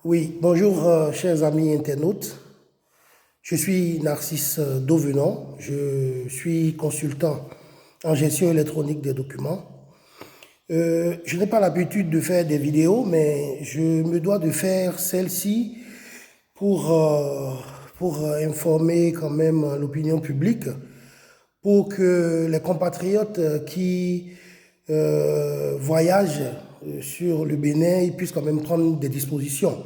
Oui, bonjour chers amis internautes. Je suis Narcisse Dauvenant. Je suis consultant en gestion électronique des documents. Je n'ai pas l'habitude de faire des vidéos, mais je me dois de faire celle-ci pour, euh, pour informer quand même l'opinion publique, pour que les compatriotes qui voyagent sur le Bénin ils puissent quand même prendre des dispositions.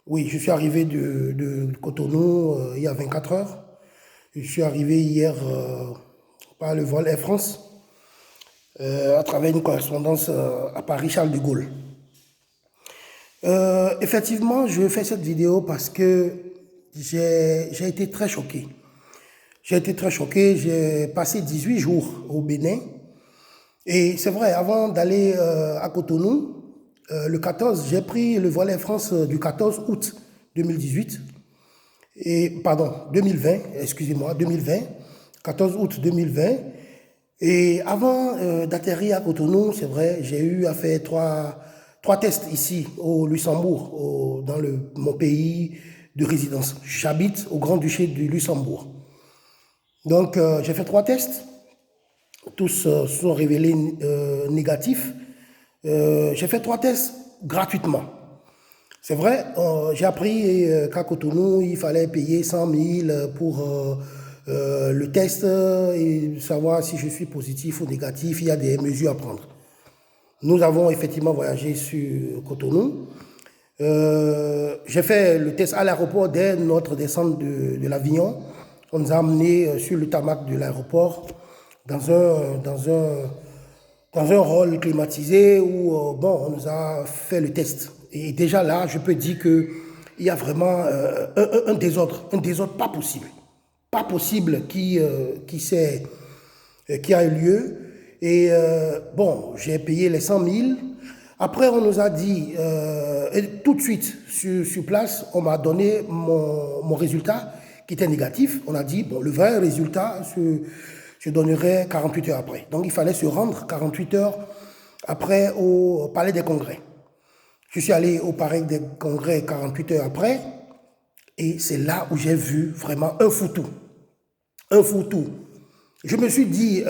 Oui, je suis arrivé de Cotonou il y a 24 heures. Je suis arrivé hier par le vol Air France à travers une correspondance à Paris-Charles de Gaulle. Effectivement, je fais cette vidéo parce que j'ai été très choqué. J'ai été très choqué. J'ai passé 18 jours au Bénin. Et c'est vrai, avant d'aller à Cotonou, le 14, j'ai pris le vol Air France du 14 août 2018. Pardon, 2020, excusez-moi, 2020, 14 août 2020. Et avant d'atterrir à Cotonou, c'est vrai, j'ai eu à faire trois tests ici au Luxembourg, mon pays de résidence. J'habite au Grand-Duché du Luxembourg. Donc, j'ai fait trois tests. Tous sont révélés négatifs. J'ai fait trois tests gratuitement. C'est vrai, j'ai appris qu'à Cotonou, il fallait payer 100 000 pour le test et savoir si je suis positif ou négatif. Il y a des mesures à prendre. Nous avons effectivement voyagé sur Cotonou. J'ai fait le test à l'aéroport dès notre descente de l'avion. On nous a amenés sur le tarmac de l'aéroport dans un rôle climatisé où bon, on nous a fait le test. Et déjà là, je peux dire qu'il y a vraiment un désordre pas possible qui a eu lieu. Et bon, j'ai payé les 100 000. Après, on nous a dit, et tout de suite, sur place, on m'a donné mon résultat qui était négatif. On a dit, bon, le vrai résultat se donnerait 48 heures après. Donc, il fallait se rendre 48 heures après au Palais des Congrès. Je suis allé au Palais des Congrès 48 heures après, et c'est là où j'ai vu vraiment un foutou. Un foutou. Je me suis dit,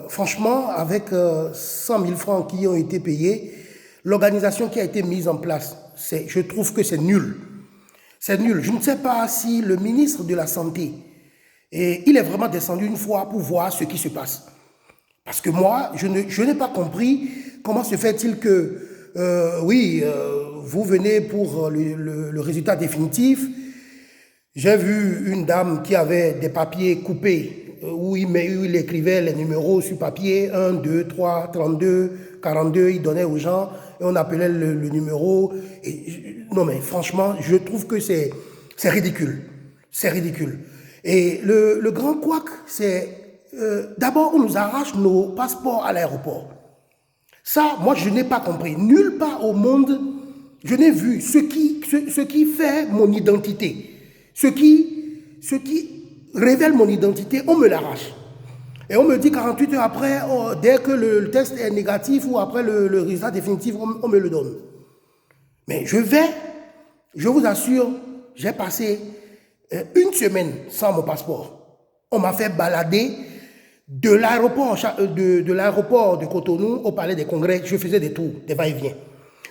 franchement, avec 100 000 francs qui ont été payés, l'organisation qui a été mise en place, je trouve que c'est nul. C'est nul. Je ne sais pas si le ministre de la Santé, il est vraiment descendu une fois pour voir ce qui se passe. Parce que moi, je n'ai pas compris comment se fait-il que, oui, vous venez pour le résultat définitif. J'ai vu une dame qui avait des papiers coupés où il écrivait les numéros sur papier, 1, 2, 3, 32, 42, il donnait aux gens et on appelait le numéro. Non mais franchement, je trouve que c'est ridicule. C'est ridicule. Et le grand couac, c'est d'abord on nous arrache nos passeports à l'aéroport. Ça, moi je n'ai pas compris. Nulle part au monde, je n'ai vu ce qui fait mon identité. Ce qui révèle mon identité, on me l'arrache. Et on me dit 48 heures après, dès que le test est négatif ou après le résultat définitif, on me le donne. Mais je vous assure, j'ai passé une semaine sans mon passeport. On m'a fait balader de l'aéroport de Cotonou au Palais des Congrès. Je faisais des tours, des va-et-vient.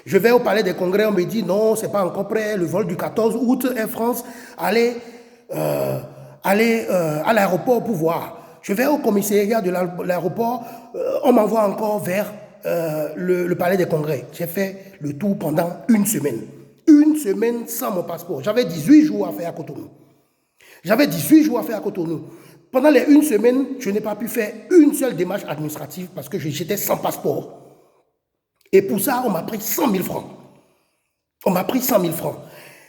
Je vais au Palais des Congrès, on me dit non, c'est pas encore prêt. Le vol du 14 août, Air France, allez à l'aéroport pour voir. Je vais au commissariat de l'aéroport, on m'envoie encore vers le Palais des Congrès. J'ai fait le tour pendant une semaine. Une semaine sans mon passeport. J'avais 18 jours à faire à Cotonou. J'avais 18 jours à faire à Cotonou. Pendant les une semaine, je n'ai pas pu faire une seule démarche administrative parce que j'étais sans passeport. Et pour ça, on m'a pris 100 000 francs. On m'a pris 100 000 francs.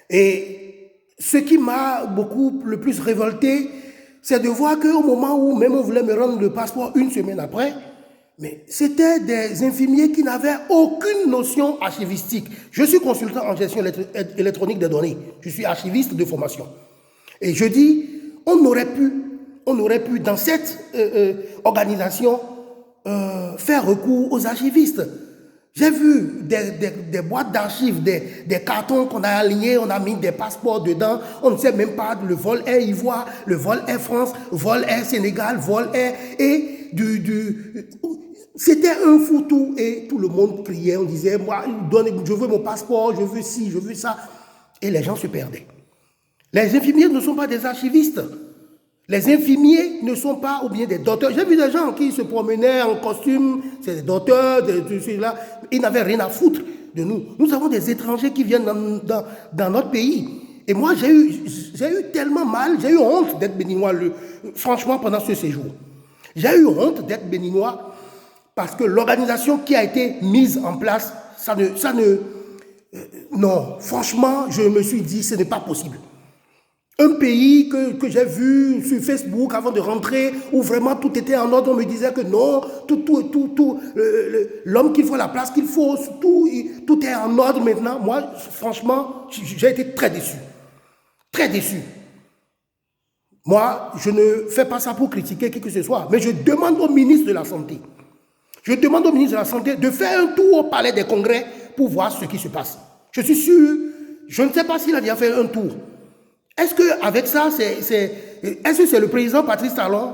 Et ce qui m'a beaucoup le plus révolté, c'est de voir qu'au moment où même on voulait me rendre le passeport une semaine après, mais c'était des infirmiers qui n'avaient aucune notion archivistique. Je suis consultant en gestion électronique des données. Je suis archiviste de formation. Et je dis, on aurait pu dans cette organisation, faire recours aux archivistes. J'ai vu des boîtes d'archives, des cartons qu'on a alignés, on a mis des passeports dedans, on ne sait même pas le vol Air Ivoire, le vol Air France, vol Air Sénégal, vol Air, et c'était un foutou et tout le monde criait, on disait, moi, je veux mon passeport, je veux ci, je veux ça. Et les gens se perdaient. Les infirmiers ne sont pas des archivistes. Les infirmiers ne sont pas, ou bien des docteurs. J'ai vu des gens qui se promenaient en costume, c'est des docteurs, là. Ils n'avaient rien à foutre de nous. Nous avons des étrangers qui viennent dans notre pays. Et moi, j'ai eu tellement mal, j'ai eu honte d'être béninois, franchement, pendant ce séjour. J'ai eu honte d'être béninois parce que l'organisation qui a été mise en place, non, franchement, je me suis dit, ce n'est pas possible. Un pays que j'ai vu sur Facebook avant de rentrer, où vraiment tout était en ordre, on me disait que non, l'homme qu'il faut, la place qu'il faut, tout est en ordre maintenant. Moi, franchement, j'ai été très déçu. Très déçu. Moi, je ne fais pas ça pour critiquer qui que ce soit, mais je demande au ministre de la Santé, de faire un tour au palais des congrès pour voir ce qui se passe. Je suis sûr, je ne sais pas s'il a déjà fait un tour. Est-ce qu'avec ça, est-ce que c'est le président Patrice Talon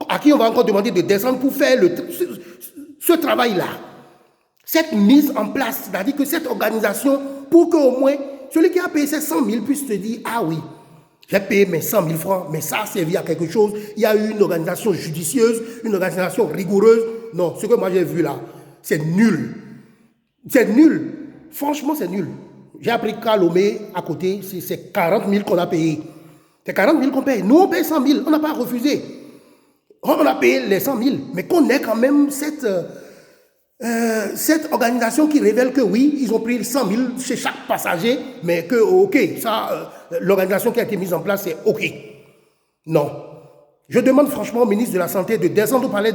à qui on va encore demander de descendre pour faire ce travail-là? Cette mise en place, c'est-à-dire que cette organisation, pour qu'au moins, celui qui a payé ses 100 000 puisse se dire, ah oui, j'ai payé mes 100 000 francs, mais ça a servi à quelque chose. Il y a eu une organisation judicieuse, une organisation rigoureuse. Non, ce que moi j'ai vu là, c'est nul. C'est nul. Franchement, c'est nul. J'ai appris qu'à Lomé, à côté, c'est 40 000 qu'on a payé. C'est 40 000 qu'on paye. Nous, on paye 100 000. On n'a pas refusé. On a payé les 100 000. Mais qu'on ait quand même cette organisation qui révèle que oui, ils ont pris 100 000 chez chaque passager, mais que, ok, ça, l'organisation qui a été mise en place, c'est ok. Non. Je demande franchement au ministre de la Santé de descendre au palais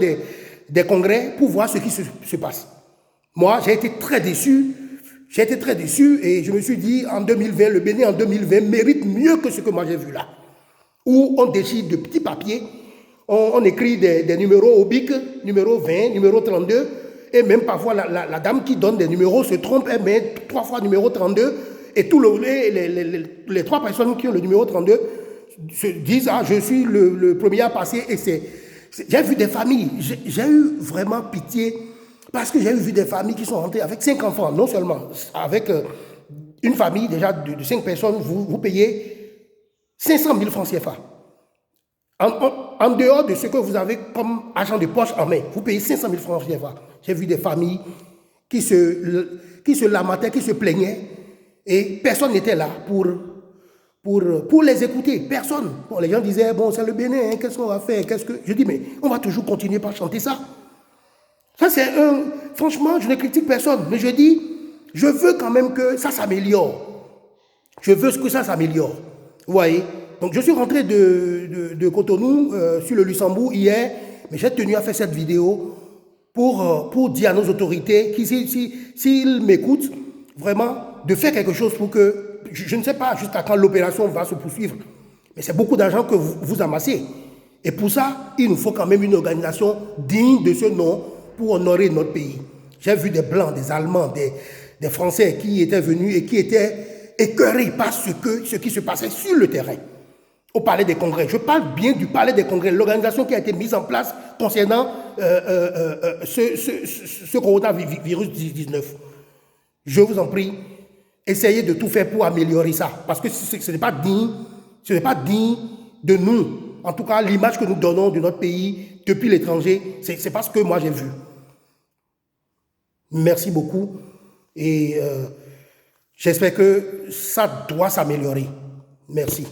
des congrès pour voir ce qui se passe. Moi, j'ai été très déçu. J'ai été très déçu et je me suis dit, en 2020, le Bénin en 2020 mérite mieux que ce que moi j'ai vu là. Où on déchire de petits papiers, on écrit des numéros au bic, numéro 20, numéro 32, et même parfois la dame qui donne des numéros se trompe, elle met 3 fois numéro 32, et les 3 personnes qui ont le numéro 32 se disent, ah, je suis le premier à passer, et j'ai vu des familles, j'ai eu vraiment pitié. Parce que j'ai vu des familles qui sont rentrées avec 5 enfants, non seulement, avec une famille déjà de 5 personnes, vous payez 500 000 francs CFA. En dehors de ce que vous avez comme argent de poche en main, vous payez 500 000 francs CFA. J'ai vu des familles qui se lamentaient, qui se plaignaient, et personne n'était là pour les écouter. Personne. Bon, les gens disaient, bon, c'est le Bénin, hein, qu'est-ce qu'on va faire? Je dis, mais on va toujours continuer par chanter ça. Ça, c'est franchement, je ne critique personne, mais je dis, je veux quand même que ça s'améliore. Je veux que ça s'améliore. Vous voyez? Donc, je suis rentré de Cotonou sur le Luxembourg hier, mais j'ai tenu à faire cette vidéo pour dire à nos autorités qu'ils, s'ils m'écoutent, vraiment, de faire quelque chose pour que, je ne sais pas jusqu'à quand l'opération va se poursuivre, mais c'est beaucoup d'argent que vous amassez. Et pour ça, il nous faut quand même une organisation digne de ce nom, pour honorer notre pays. J'ai vu des Blancs, des Allemands, des Français qui étaient venus et qui étaient écœurés par ce qui se passait sur le terrain, au Palais des Congrès. Je parle bien du Palais des Congrès, l'organisation qui a été mise en place concernant ce coronavirus 19. Je vous en prie, essayez de tout faire pour améliorer ça, parce que ce n'est pas digne de nous. En tout cas, l'image que nous donnons de notre pays depuis l'étranger, c'est pas ce que moi j'ai vu. Merci beaucoup et j'espère que ça doit s'améliorer. Merci.